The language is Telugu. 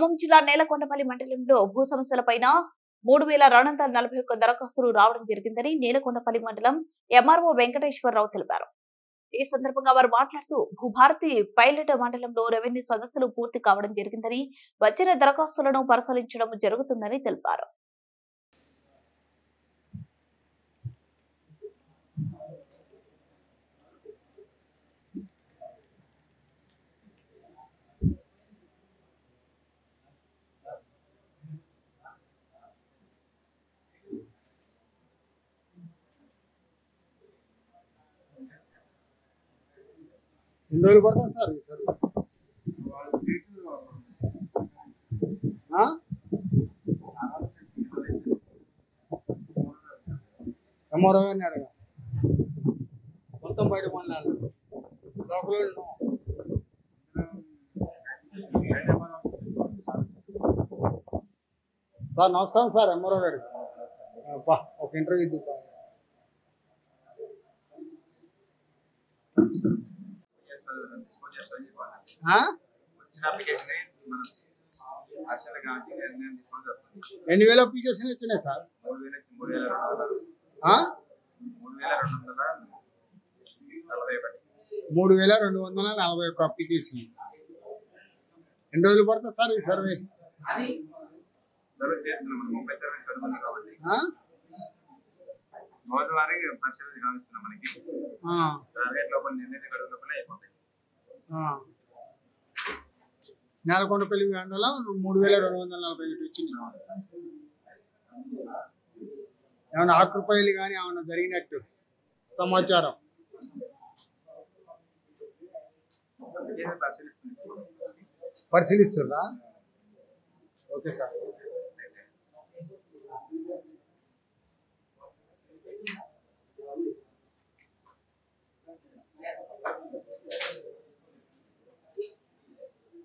ఖమ్మం జిల్లా నేలకొండపల్లి మండలంలో భూ సమస్యలపైన 3241 దరఖాస్తులు రావడం జరిగిందని నేలకొండపల్లి మండలం ఎంఆర్ఓ వెంకటేశ్వరరావు తెలిపారు. ఈ సందర్భంగా వారు మాట్లాడుతూ భూభారతి పైలట్ మండలంలో రెవెన్యూ సదస్సులు పూర్తి కావడం జరిగిందని వచ్చిన దరఖాస్తులను పరిశీలించడం జరుగుతుందని తెలిపారు. ఎన్ని రోజులు పడుతుంది సార్ ఈ సర్వే? ఎంఆర్ఓ గారిని అడగా మొత్తం బయట మండలాలు లోపల సార్ నమస్కారం సార్ ఎంఆర్ఓ గారికి ఒక ఇంటర్వ్యూ ఇద్దు. ఎన్ని వేల అప్లికేషన్ వచ్చినాయి సార్? 3241 అప్లికేషన్. ఎన్ని రోజులు పడుతుంది సార్ ఈ సర్వే? నేలకొండపల్లి మండలం 3241 వచ్చింది. ఏమైనా ఆకృపాయలు కానీ ఏమైనా జరిగినట్టు సమాచారం పరిశీలిస్తుర్రా? Okay sir.